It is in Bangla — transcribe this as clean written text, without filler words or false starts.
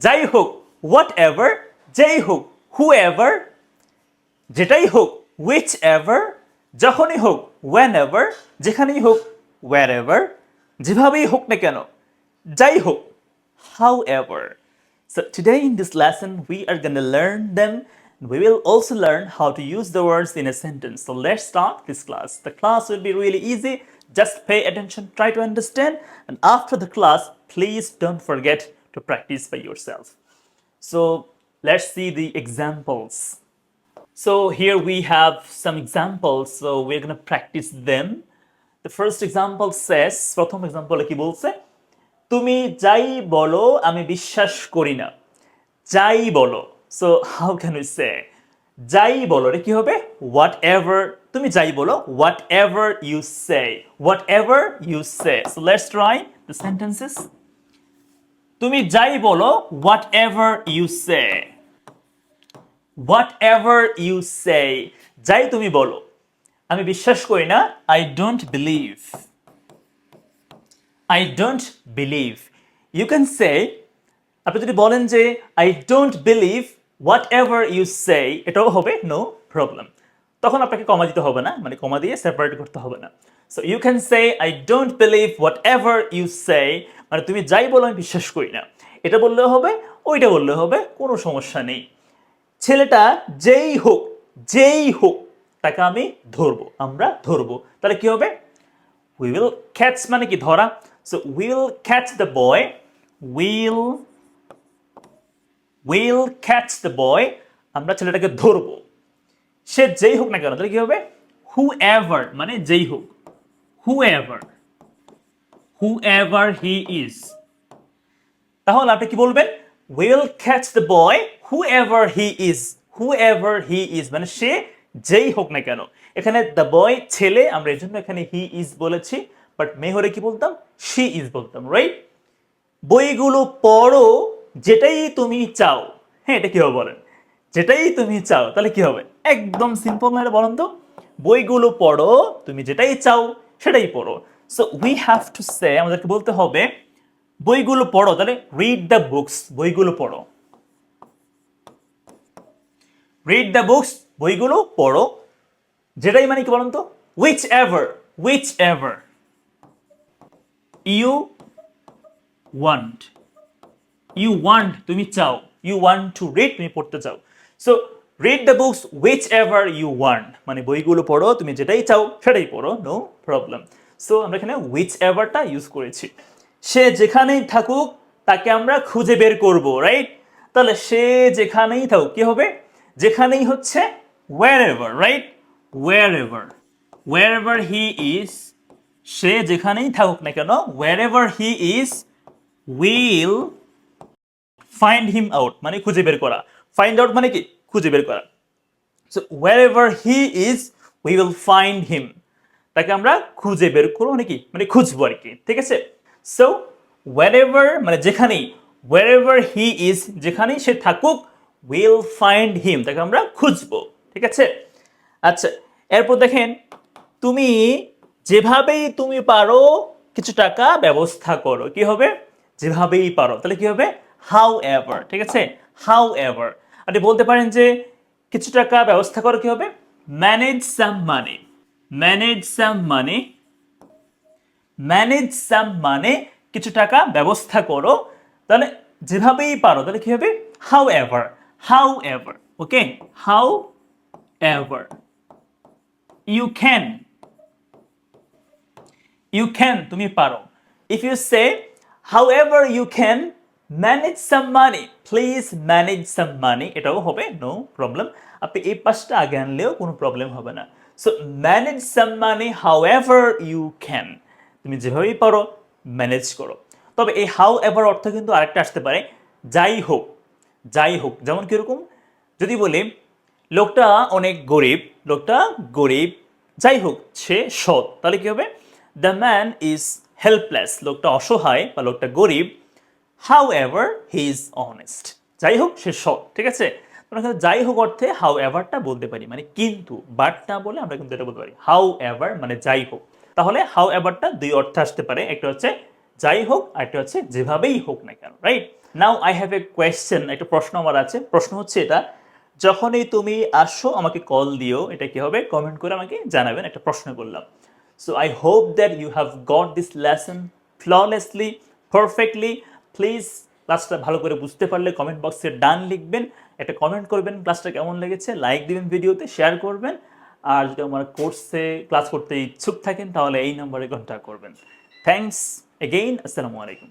যাই হোক whatever, যেই হোক whoever, যেটাই হোক whichever, যখনই হোক whenever, যেখানেই হোক wherever, যেভাবেই হোক না কেন যাই হোক however. So today in this lesson we are going to learn them. We will also learn how to use the words in a sentence. So let's start this class. The class will be really easy. Just pay attention, try to understand, and after the class please don't forget to practice by yourself. So let's see the examples. So here we have some examples, so we're going to practice them. The first example says, প্রথম example কি বলছে, তুমি যাই বলো আমি বিশ্বাস করি না। যাই বলো, so how can we say যাই বলো এটা কি হবে whatever, তুমি যাই বলো whatever you say, whatever you say. So let's try the sentences. তুমি যাই বলো whatever you say, whatever you say, যাই তুমি বলো, আমি বিশ্বাস করি না, I don't believe, I don't believe. You can say, আপনি যদি বলেন যে I don't believe whatever you say, এটাও হবে no problem. তখন আপনাকে কমা দিতে হবে না, মানে কমা দিয়ে সেপারেট করতে হবে না. So you can say I don't believe whatever you say, মানে তুমি যাই বলো আমি বিশ্বাস করি না, এটা বললেও হবে ওইটা বললেও হবে, কোনো সমস্যা নেই। ছেলেটা যেই হোক তাকে আমি ধরবো, আমরা ধরবো, তাহলে কি হবে we will catch, মানে কি ধরা, so we will catch the boy, will catch the boy, আমরা ছেলেটাকে ধরবো, সে যেই হোক না কেন, তাহলে কি হবে whoever, মানে যেই হোক, whoever he is, তাহলে আপনি কি বলবেন will catch the boy whoever he is, মানে সে যেই হোক না কেন। এখানে the boy ছেলে, আমরা এর জন্য এখানে he is বলেছি, বাট মেয়ে হলে কি বলতাম she is বলতাম, রাইট। বইগুলো পড়ো যেটাই তুমি চাও, হ্যাঁ এটা কি হবে বলেন, যেটাই তুমি চাও, তাহলে কি হবে একদম সিম্পল না, এটা বলেন তো, বইগুলো পড়ো তুমি যেটাই চাও সেটাই পড়ো। So we have to say, আমাদেরকে বলতে হবে বইগুলো পড়ো, তাহলে রিড দ্য বুকস, বইগুলো পড়ো, রিড দ্য বুকস, বইগুলো পড়ো, যেটাই মানে কি বলেন তো whichever you want, তুমি চাও, you want to read, তুমি পড়তে চাও, so read the books whichever you want, মানে বইগুলো পড়ো তুমি যেটাই চাও সেটাই পড়ো, no problem. so আমরা এখানে whichever টা ইউজ করেছি। সে যেখানেই থাকুক তাকে আমরা খুঁজে বের করব, রাইট। তাহলে সে যেখানেই থাকুক কি হবে, যেখানেই হচ্ছে wherever, right, wherever he is, সে যেখানেই থাকুক না কেন wherever he is, will find him out, মানে খুঁজে বের করা, find out মানে কি খুঁজে বের করা, so wherever he is we will find him, তাকে আমরা খুঁজে বের করব, মানে কি মানে খুঁজবো আর কি, ঠিক আছে। so wherever মানে যেখানেই, wherever he is, যেখানেই সে থাকুক, will find him, তাকে আমরা খুঁজবো, ঠিক আছে। আচ্ছা এরপর দেখেন, তুমি যেভাবেই তুমি পারো কিছু টাকা ব্যবস্থা করো, কি হবে যেভাবেই পারো, তাহলে কি হবে however, ঠিক আছে however। আপনি বলতে পারেন যে কিছু টাকা ব্যবস্থা করো, কি হবে manage some money, কিছু টাকা ব্যবস্থা করো, তাহলে যেভাবেই পারো, তাহলে কি হবে however, okay however। you can তুমি পারো, if you say however you can manage some money, please manage some money, এটাও হবে no problem, আপনি এই পাশটা আগে আনলেও কোনো প্রবলেম হবে না। so manage some money however you can, তুমি যেভাবেই পারো ম্যানেজ করো। তবে এই however অর্থ কিন্তু আরেকটা আসতে পারে যাই হোক, যেমন কিরকম, যদি বলি লোকটা অনেক গরিব, যাই হোক সে সৎ, তাহলে কি হবে দ্য ম্যান ইজ হেল্পলেস, লোকটা অসহায় বা লোকটা গরিব, however he is honest, যাই হোক সে সৎ, ঠিক আছে। যাই হোক অর্থে howeverটা বলতে পারি, মানে কিন্তু, বাট না বলে আমরা কিন্তু এটা বলতে পারি however মানে যাই হোক। তাহলে howeverটা দুই অর্থে আসতে পারে, একটা হচ্ছে যাই হোক, আর একটা হচ্ছে যেভাবেই হোক না কেন, right? Now I have a question, একটা প্রশ্ন আমার আছে। প্রশ্ন হচ্ছে এটা, যখনই তুমি আসো আমাকে কল দিও, এটা কি হবে? কমেন্ট করে আমাকে জানাবেন। একটা প্রশ্ন করলাম। So I hope that you have got this lesson flawlessly, perfectly. Please ক্লাসটা ভালো করে বুঝতে পারলে কমেন্ট বক্সে ডান লিখবেন, একটা কমেন্ট করবেন ক্লাসটা কেমন লেগেছে, লাইক দিবেন ভিডিওতে, শেয়ার করবেন। আর যদি আমার কোর্সে ক্লাস করতে ইচ্ছুক থাকেন তাহলে এই নম্বরে কন্ট্যাক্ট করবেন। থ্যাংকস এগেইন, আসসালামু আলাইকুম।